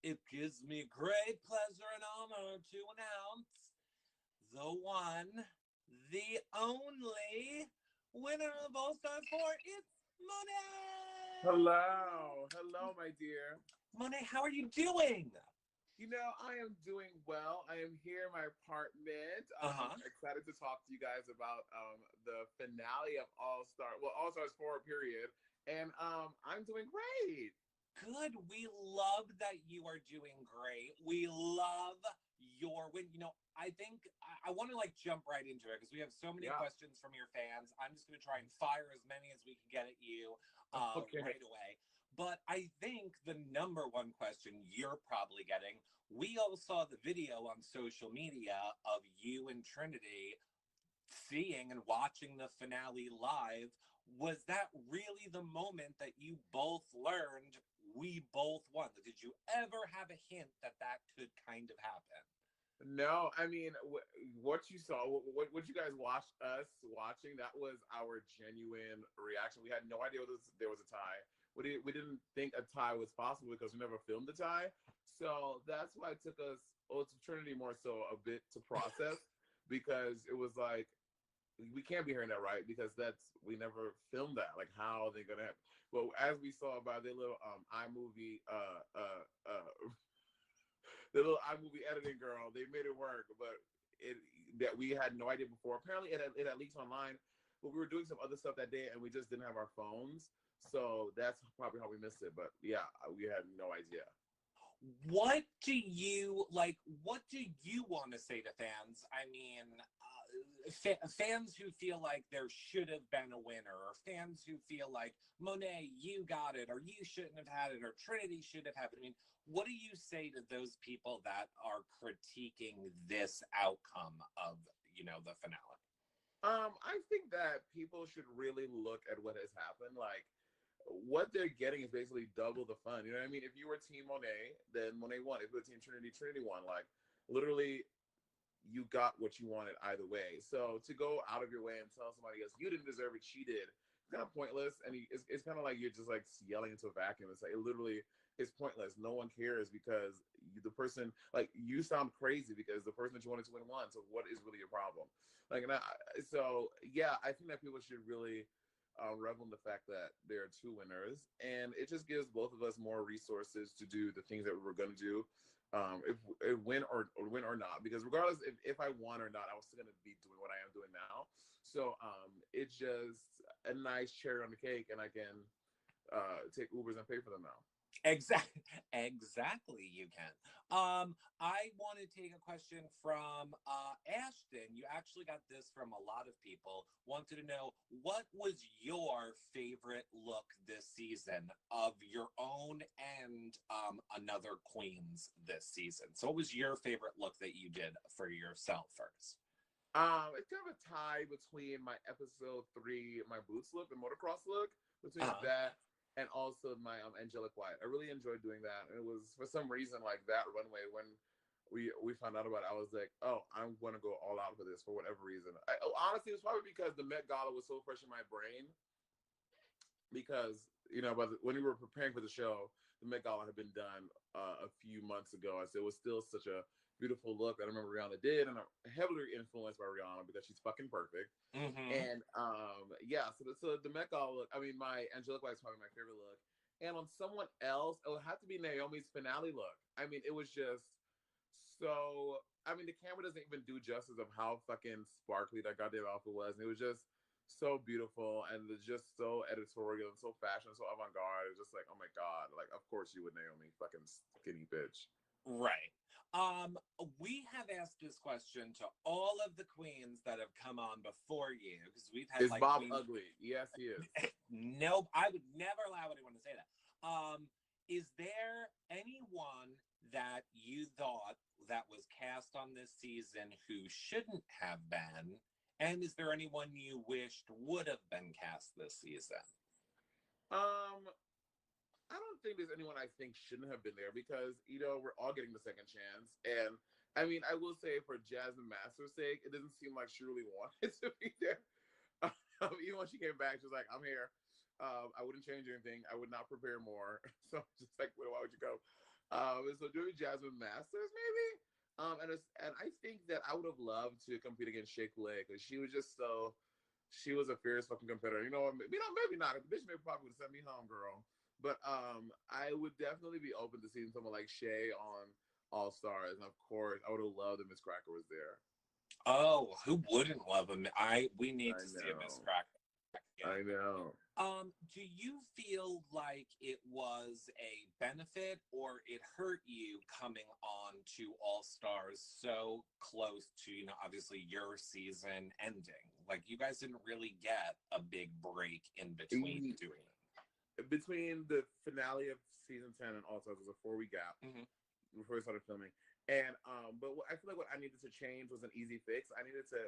It gives me great pleasure and honor to announce the one, the only winner of All Stars 4. It's Monét! Hello. Hello, my dear. Monét, how are you doing? I am doing well. I am here in my apartment. Uh-huh. Excited to talk to you guys about the finale of All Stars 4 period. And I'm doing great. Good. We love that you are doing great. We love your win. I think I want to jump right into it because we have so many Yeah. questions from your fans. I'm just going to try and fire as many as we can get at you Okay. right away. But I think the number one question you're probably getting, we all saw the video on social media of you and Trinity seeing and watching the finale live. Was that really the moment that you both learned we both won? Did you ever have a hint that that could kind of happen? No, I mean, what you saw, what you guys watched us watching, that was our genuine reaction. We had no idea there was a tie. We didn't think a tie was possible because we never filmed a tie. So that's why it took us, to Trinity more so, a bit to process because it was like, we can't be hearing that right because we never filmed that. Like, how are they gonna have? Well, as we saw by their little iMovie the little iMovie editing girl, they made it work, but it that we had no idea before. Apparently, it had leaked online, but we were doing some other stuff that day, and we just didn't have our phones, so that's probably how we missed it. But yeah, we had no idea. What do you like? What do you want to say to fans? I mean, fans who feel like there should have been a winner, or fans who feel like Monét, you got it, or you shouldn't have had it, or Trinity should have had it. I mean, what do you say to those people that are critiquing this outcome of the finale? I think that people should really look at what has happened. Like, what they're getting is basically double the fun. You know what I mean? If you were Team Monét, then Monét won. If you were Team Trinity, Trinity won. Like, literally, you got what you wanted either way. So to go out of your way and tell somebody else you didn't deserve it, she did, it's kind of pointless. And it's kind of like you're just like yelling into a vacuum. It's like it literally is pointless. No one cares because the person, like, you sound crazy because the person that you wanted to win won. So what is really your problem? Like, so yeah, I think that people should really revel in the fact that there are two winners, and it just gives both of us more resources to do the things that we were going to do, if win or not. Because regardless if I won or not, I was still going to be doing what I am doing now. So it's just a nice cherry on the cake, and I can take Ubers and pay for them now. Exactly, you can. I want to take a question from Ashton. You actually got this from a lot of people. Wanted to know, what was your favorite look this season of your own and another queen's this season? So what was your favorite look that you did for yourself first? It's kind of a tie between my episode 3, my boots look, the motocross look, between Uh-huh. that and also my angelic white. I really enjoyed doing that. And it was for some reason like that runway when we found out about it, I was like, oh, I'm gonna go all out for this for whatever reason. Honestly, it's probably because the Met Gala was so fresh in my brain because when we were preparing for the show, the Met Gala had been done a few months ago. So it was still such a beautiful look that I remember Rihanna did, and I'm heavily influenced by Rihanna because she's fucking perfect. Mm-hmm. And yeah, so the Met Gala look, I mean, my Angelic White is probably my favorite look. And on someone else, it would have to be Naomi's finale look. I mean, it was just so. I mean, the camera doesn't even do justice of how fucking sparkly that goddamn outfit was, and it was just so beautiful and it's just so editorial and so fashion, so avant-garde. It's just like, oh my god, like of course you would, Naomi, fucking skinny bitch. Right. Um, we have asked this question to all of the queens that have come on before you because we've had Is like Bob queens. ugly? Yes, he is. Nope, I would never allow anyone to say that. Is there anyone that you thought that was cast on this season who shouldn't have been? And is there anyone you wished would have been cast this season? Um, I don't think there's anyone I think shouldn't have been there because we're all getting the second chance, and I mean I will say for Jasmine Master's sake, it doesn't seem like she really wanted to be there. Even when she came back, she was like, "I'm here. I wouldn't change anything. I would not prepare more." So just like, well, why would you go? So doing Jasmine Masters maybe. And I think that I would have loved to compete against Shea Coulee because she was just so she was a fierce fucking competitor. Maybe not. The bitch maybe probably would have sent me home, girl. But I would definitely be open to seeing someone like Shay on All Stars, and of course, I would have loved if Miss Cracker was there. Oh, who wouldn't love him? We need I to see a Miss know. Crack I again. know. Do you feel like it was a benefit or it hurt you coming on to All Stars so close to, obviously your season ending? Like you guys didn't really get a big break in between doing it. Between the finale of season 10 and All Stars was a 4 week gap Mm-hmm. before we started filming. And but I feel like what I needed to change was an easy fix. I needed to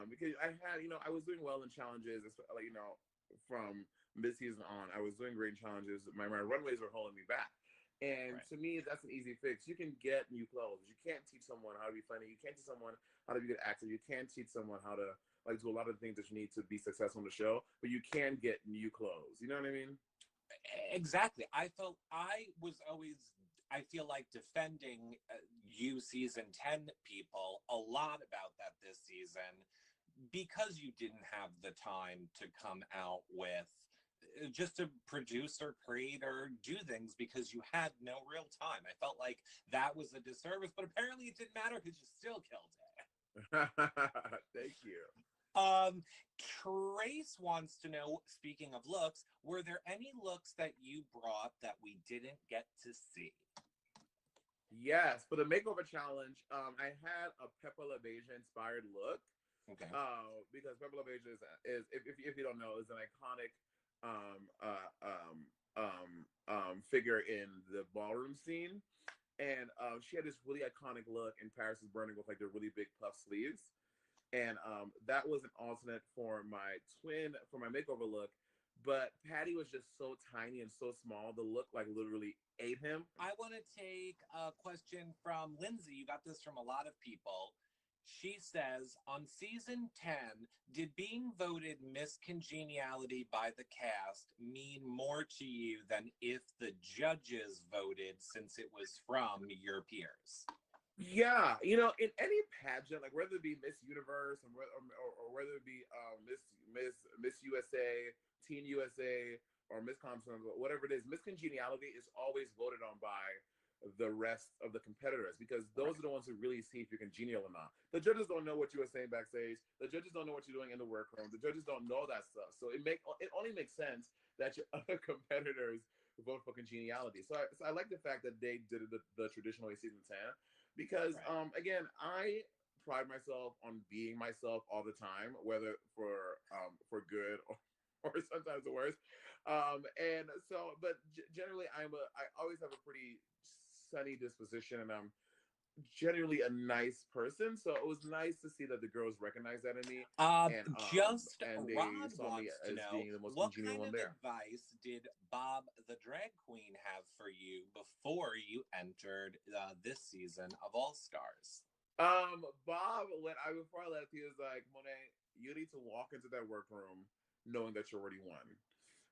because I had I was doing well in challenges, like from mid season on. I was doing great in challenges. My runways were holding me back. And Right. to me, that's an easy fix. You can get new clothes. You can't teach someone how to be funny. You can't teach someone how to be a good actor. You can't teach someone how to like do a lot of things that you need to be successful in the show. But you can get new clothes. You know what I mean? Exactly. I was always, I feel like defending you season 10 people a lot about that this season because you didn't have the time to come out with just to produce or create or do things because you had no real time. I felt like that was a disservice, but apparently it didn't matter because you still killed it. Thank you. Trace wants to know, speaking of looks, were there any looks that you brought that we didn't get to see? Yes, for the makeover challenge, I had a Pepper LaBeija inspired look. Okay. Because Pepper LaBeija is if you don't know, is an iconic um, uh, um, figure in the ballroom scene, and she had this really iconic look in Paris is Burning with like the really big puff sleeves, and that was an alternate for my twin for my makeover look. But Patty was just so tiny and so small, the look like literally ate him. I want to take a question from Lindsay. You got this from a lot of people. She says, on season 10, did being voted Miss Congeniality by the cast mean more to you than if the judges voted since it was from your peers? Yeah, in any pageant, like whether it be Miss Universe or whether it be Miss USA, Teen USA, or Miss Compton, whatever it is, Miss Congeniality is always voted on by the rest of the competitors because those Right. are the ones who really see if you're congenial or not. The judges don't know what you were saying backstage. The judges don't know what you're doing in the workroom. The judges don't know that stuff. So it only makes sense that your other competitors vote for congeniality. So I like the fact that they did it the traditional way season 10 because Right. again, I pride myself on being myself all the time, whether for good or sometimes the worst. And so, but generally, I always have a pretty sunny disposition, and I'm generally a nice person. So it was nice to see that the girls recognized that in me, Just and they Rod saw me wants to as know being the most what congenial kind one of there. advice did Bob the drag queen have for you before you entered this season of All Stars? Bob, before I left, he was like, Monet, you need to walk into that workroom knowing that you already won.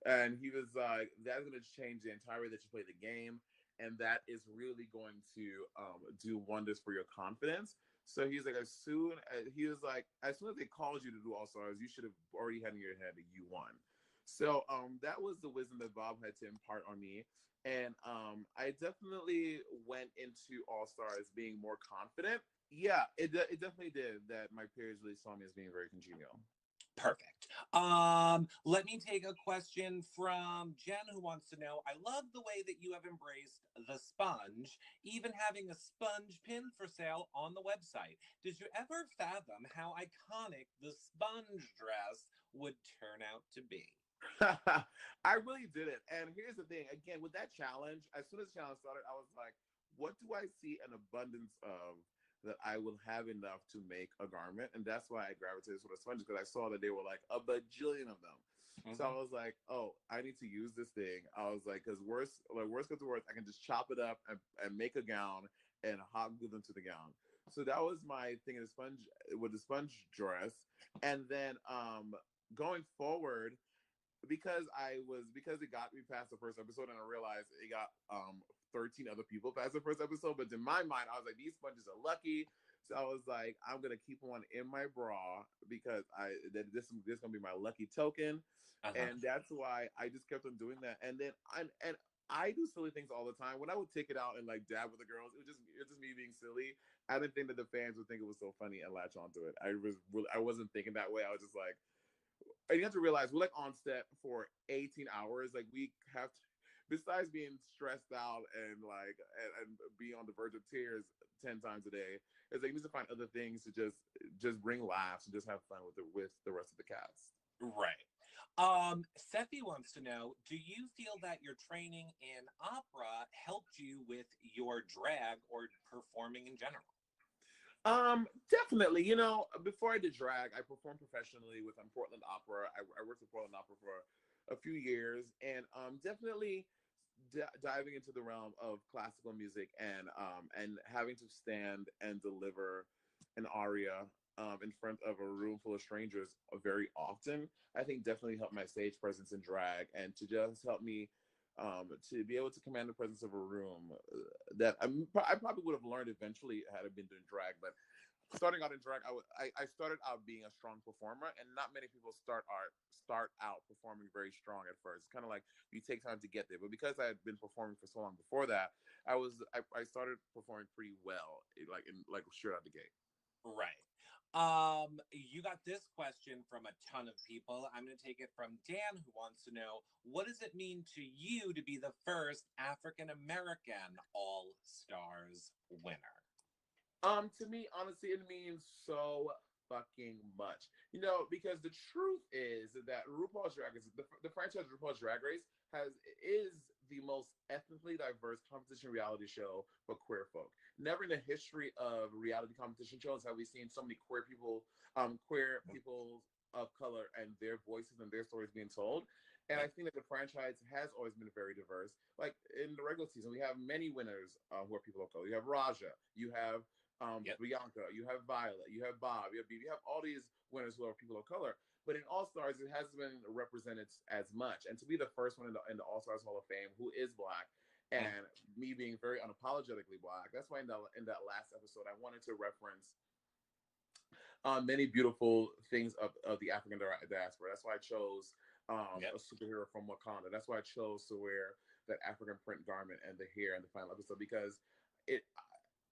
And he was like, that's going to change the entire way that you play the game. And that is really going to do wonders for your confidence. So he's like, as soon as they called you to do All Stars, you should have already had in your head that you won. So that was the wisdom that Bob had to impart on me. And I definitely went into All Stars being more confident. Yeah, it definitely did that. My peers really saw me as being very congenial. Perfect. Let me take a question from Jen who wants to know, I love the way that you have embraced the sponge, even having a sponge pin for sale on the website. Did you ever fathom how iconic the sponge dress would turn out to be? I really did it. And here's the thing again, with that challenge, as soon as the challenge started, I was like, what do I see an abundance of that I will have enough to make a garment? And that's why I gravitated to the sponges because I saw that they were like a bajillion of them. So I Mm-hmm. was like, oh, I need to use this thing. I was like, because worst comes to worst, I can just chop it up and make a gown and hot glue them to the gown. So that was my thing in the sponge with the sponge dress. And then going forward, because it got me past the first episode and I realized it got 13 other people past the first episode. But in my mind, I was like, these sponges are lucky. So I was like, I'm gonna keep one in my bra because this is gonna be my lucky token, and that's why I just kept on doing that. And then I do silly things all the time. When I would take it out and like dab with the girls, it was just me being silly. I didn't think that the fans would think it was so funny and latch onto it. I wasn't thinking that way. I was just like, and you have to realize we're like on set for 18 hours. Like we have to, besides being stressed out and like and be on the verge of tears 10 times a day, is like you need to find other things to just bring laughs and just have fun with the rest of the cast. Right. Sefi wants to know, do you feel that your training in opera helped you with your drag or performing in general? Definitely. You know, before I did drag, I performed professionally with Portland Opera. I worked with Portland Opera for a few years, and definitely diving into the realm of classical music and having to stand and deliver an aria in front of a room full of strangers very often, I think definitely helped my stage presence in drag and to just help me to be able to command the presence of a room that I probably would have learned eventually had I been doing drag. But starting out in drag, I started out being a strong performer, and not many people start out performing very strong at first. It's kind of like you take time to get there. But because I had been performing for so long before that, I started performing pretty well, like straight out the gate. Right. You got this question from a ton of people. I'm going to take it from Dan, who wants to know, what does it mean to you to be the first African American All Stars winner? To me, honestly, it means so fucking much. You know, because the truth is that RuPaul's Drag Race, the franchise RuPaul's Drag Race is the most ethnically diverse competition reality show for queer folk. Never in the history of reality competition shows have we seen so many queer people of color and their voices and their stories being told. And I think that the franchise has always been very diverse. Like in the regular season, we have many winners who are people of color. You have Raja, you have Bianca, you have Violet, you have Bob, you have BB, you have all these winners who are people of color. But in All Stars, it hasn't been represented as much. And to be the first one in the All Stars Hall of Fame who is Black, and me being very unapologetically Black, that's why in that last episode, I wanted to reference many beautiful things of the African diaspora. That's why I chose a superhero from Wakanda. That's why I chose to wear that African print garment and the hair in the final episode, because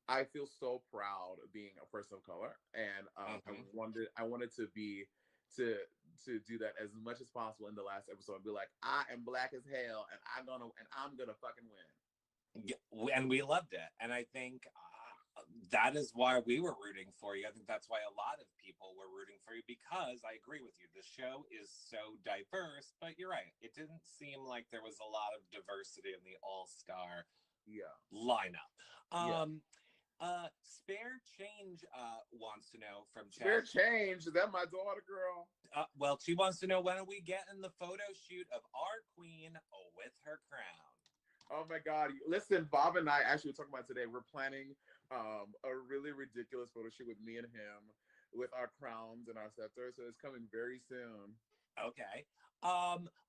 I feel so proud of being a person of color, and I wanted to do that as much as possible in the last episode. Be like, I am Black as hell, and I'm gonna fucking win. Yeah, and we loved it, and I think that is why we were rooting for you. I think that's why a lot of people were rooting for you, because I agree with you. The show is so diverse, but you're right. It didn't seem like there was a lot of diversity in the all-star lineup. Spare Change wants to know from chat. Spare Change, is that my daughter, girl? Well, she wants to know, when are we getting the photo shoot of our queen with her crown? Oh my God. Listen, Bob and I actually were talking about today. We're planning a really ridiculous photo shoot with me and him with our crowns and our scepters. So it's coming very soon. Okay.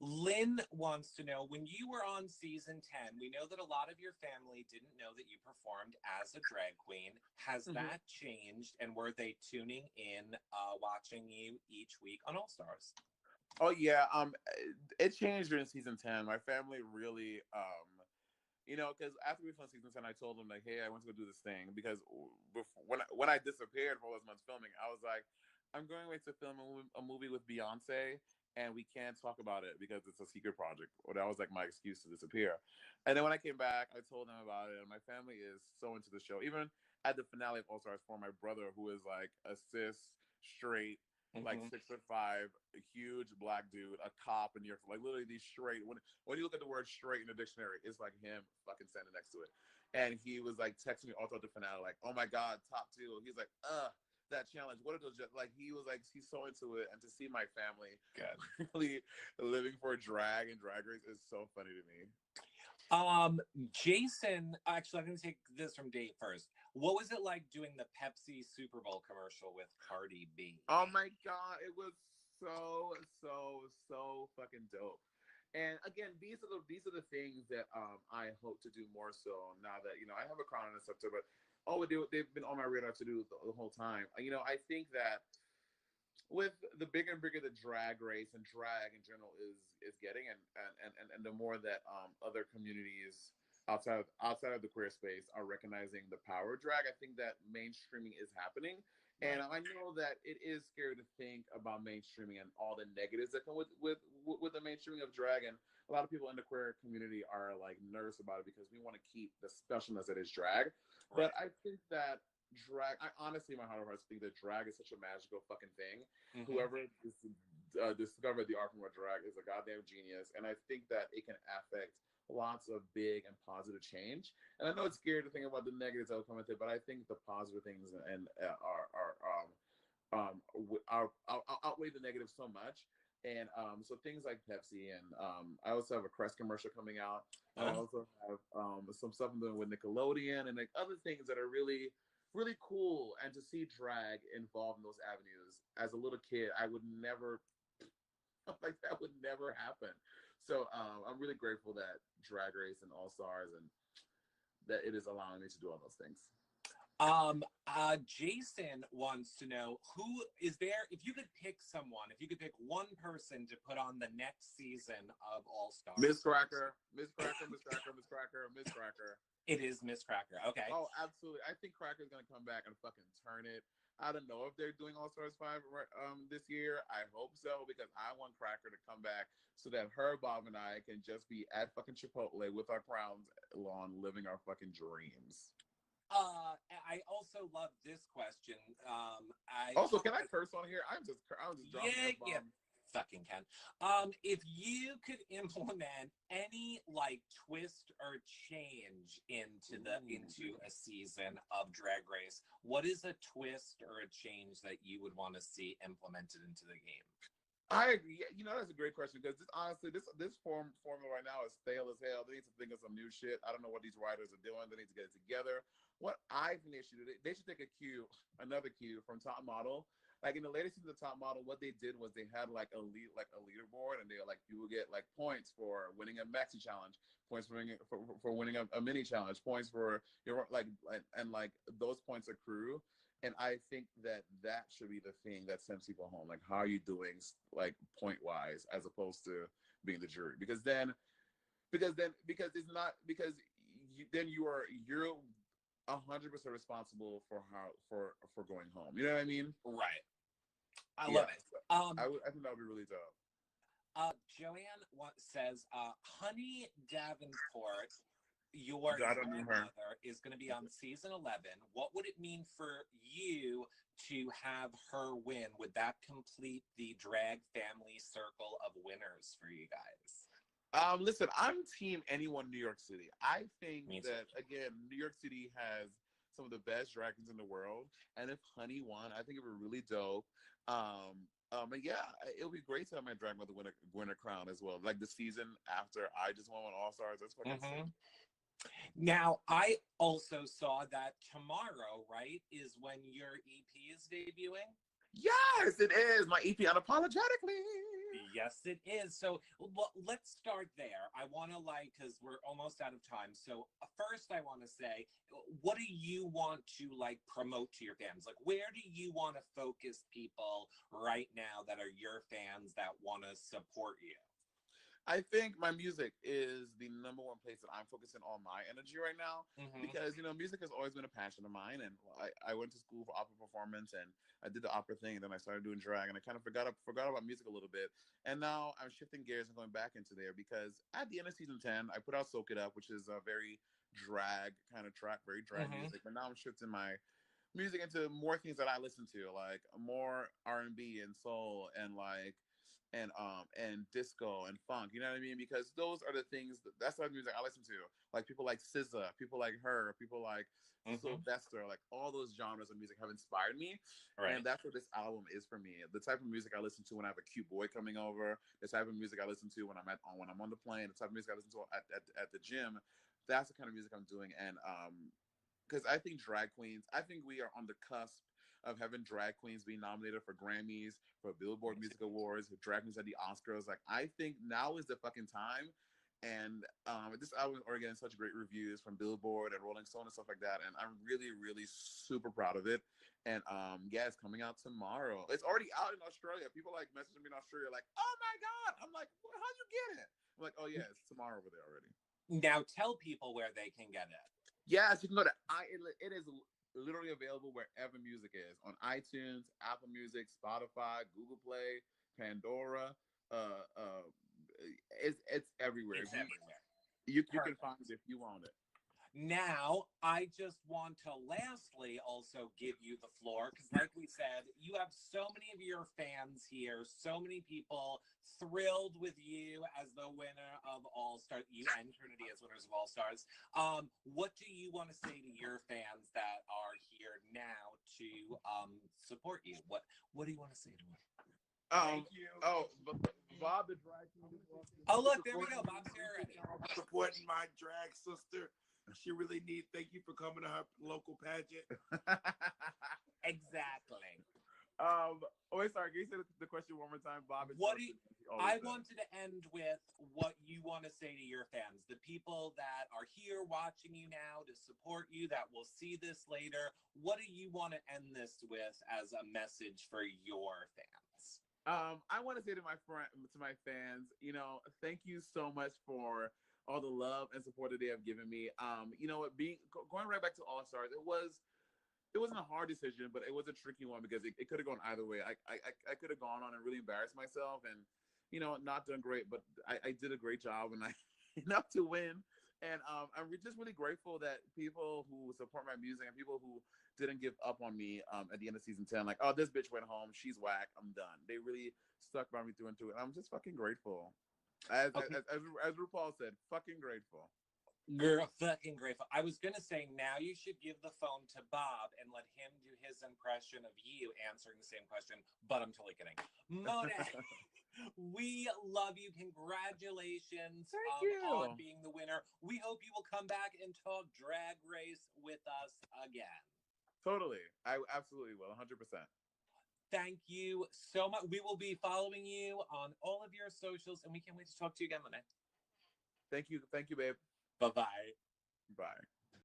Lynn wants to know, when you were on season 10, we know that a lot of your family didn't know that you performed as a drag queen. Has that changed? And were they tuning in, watching you each week on All Stars? Oh yeah. It changed during season 10. My family really, you know, because after we filmed season 10, I told them like, hey, I want to go do this thing, because when I disappeared for all those months filming, I was like, I'm going away to film a movie with Beyonce, and we can't talk about it because it's a secret project. Or that was like my excuse to disappear. And then when I came back, I told them about it, and my family is so into the show. Even at the finale of All Stars 4, my brother, who is like a cis, straight, like 6'5", a huge Black dude, a cop in New York, like literally these straight. When you look at the word straight in the dictionary, it's like him fucking standing next to it. And he was like texting me all throughout the finale, like, "Oh my God, top 2." He's like, that challenge. What are those? Like he was like, he's so into it, and to see my family really living for drag and Drag Race is so funny to me. Jason, actually, I'm going to take this from Dave first. What was it like doing the Pepsi Super Bowl commercial with Cardi B? Oh my God, it was so fucking dope. And again, these are the things that I hope to do more so now that I have a crown and a scepter, but they've been on my radar to do the whole time. I think that with the bigger and bigger the drag race and drag in general is getting, and the more that other communities outside of the queer space are recognizing the power of drag, I think that mainstreaming is happening. Right. And I know that it is scary to think about mainstreaming and all the negatives that come with the mainstreaming of drag. And a lot of people in the queer community are like nervous about it because we want to keep the specialness that is drag. Right. But I think that drag, I honestly, in my heart of hearts, think that drag is such a magical fucking thing. Mm-hmm. Whoever discovered the art form of drag is a goddamn genius. And I think that it can affect lots of big and positive change. And I know it's scary to think about the negatives that will come with it, but I think the positive things and outweigh the negatives so much. And so things like Pepsi, and I also have a Crest commercial coming out. And I also have some stuff I'm doing with Nickelodeon and like other things that are really, really cool. And to see drag involved in those avenues as a little kid, I would never like that would never happen. So I'm really grateful that Drag Race and All Stars and that it is allowing me to do all those things. Jason wants to know who is there, if you could pick someone, if you could pick one person to put on the next season of All Stars. Miss Cracker, Miss Cracker, Miss Cracker, Miss Cracker, Miss Cracker. It is Miss Cracker. Okay. Oh, absolutely. I think Cracker's gonna come back and fucking turn it. I don't know if they're doing All Stars 5 this year. I hope so, because I want Cracker to come back so that her, Bob, and I can just be at fucking Chipotle with our crowns on, living our fucking dreams. I also love this question. Can I curse on here? I'm just dropping F-bombs. Yeah. Fucking can. If you could implement any like twist or change into a season of Drag Race, what is a twist or a change that you would want to see implemented into the game? I agree. That's a great question, because this formula right now is stale as hell. They need to think of some new shit. I don't know what these writers are doing. They need to get it together. What I think they should take another cue from Top Model. Like in the latest season of Top Model, what they did was they had like a leaderboard, and they like you will get like points for winning a maxi challenge, points for winning a mini challenge, points for your like those points accrue. And I think that should be the thing that sends people home. Like, how are you doing, like point wise, as opposed to being the jury? Because then it's not, because then you're 100% responsible for going home. You know what I mean? Right. I love it. I think that would be really dope. Joanne says, Honey Davenport, your grandmother, is going to be on season 11. What would it mean for you to have her win? Would that complete the drag family circle of winners for you guys? Listen, I'm team anyone New York City. I think that, again, New York City has some of the best drag queens in the world. And if Honey won, I think it would be really dope. And yeah, it would be great to have my drag mother win a crown as well. Like the season after I just won All Stars. That's fucking sick. Now, I also saw that tomorrow, right, is when your EP is debuting? Yes, it is. My EP, Unapologetically. Yes, it is. So let's start there. I want to because we're almost out of time. So first I want to say, what do you want to promote to your fans? Like, where do you want to focus people right now that are your fans that want to support you? I think my music is the number one place that I'm focusing all my energy right now, because, music has always been a passion of mine. And I went to school for opera performance, and I did the opera thing, and then I started doing drag, and I kind of forgot about music a little bit. And now I'm shifting gears and going back into there, because at the end of season 10, I put out Soak It Up, which is a very drag kind of track, very drag music. But now I'm shifting my music into more things that I listen to, like more R&B and soul and and disco and funk, you know what I mean? Because those are the things that's the music I listen to. Like people like SZA, people like her, people like Sylvester, like all those genres of music have inspired me. Right. And that's what this album is for me. The type of music I listen to when I have a cute boy coming over, the type of music I listen to when I'm on the plane, the type of music I listen to at the gym. That's the kind of music I'm doing. And because I think drag queens, I think we are on the cusp of having drag queens being nominated for Grammys, for Billboard Music Awards, drag queens at the Oscars. Like, I think now is the fucking time. And this album are getting such great reviews from Billboard and Rolling Stone and stuff like that. And I'm really, really super proud of it. And yeah, it's coming out tomorrow. It's already out in Australia. People like messaging me in Australia, like, "Oh my god!" I'm like, well, "How'd you get it?" I'm like, "Oh yeah, it's tomorrow over there already." Now tell people where they can get it. Yes, you can go to it is literally available wherever music is, on iTunes, Apple Music, Spotify, Google Play, Pandora. Uh, uh, it's everywhere. It's everywhere. You can find it if you want it. Now, I just want to lastly also give you the floor because, like we said, you have so many of your fans here, so many people thrilled with you as the winner of All Stars, you and Trinity as winners of All Stars. What do you want to say to your fans that are here now to support you? What do you want to say to them? Thank you. Oh, Bob the drag queen. Oh, look, there we go. Bob's here already. Supporting my drag sister. She really needs. Thank you for coming to her local pageant. Exactly. Wait, sorry. Can you say the question one more time, Bob? I wanted to end with what you want to say to your fans, the people that are here watching you now to support you, that will see this later. What do you want to end this with as a message for your fans? I want to say to my fans, thank you so much for all the love and support that they have given me. You know what, going right back to All Stars, it wasn't a hard decision, but it was a tricky one because it could have gone either way. I could have gone on and really embarrassed myself and, not done great, but I did a great job and I enough to win. And I'm just really grateful that people who support my music and people who didn't give up on me at the end of season 10, like, oh, this bitch went home, she's whack, I'm done. They really stuck by me through and through, and I'm just fucking grateful. As RuPaul said, fucking grateful. Girl, fucking grateful. I was gonna say now you should give the phone to Bob and let him do his impression of you answering the same question, but I'm totally kidding. Monét, we love you. Congratulations on being the winner. We hope you will come back and talk Drag Race with us again. Totally. I absolutely will, 100%. Thank you so much. We will be following you on all of your socials, and we can't wait to talk to you again, Monét. Thank you, babe. Bye-bye. Bye.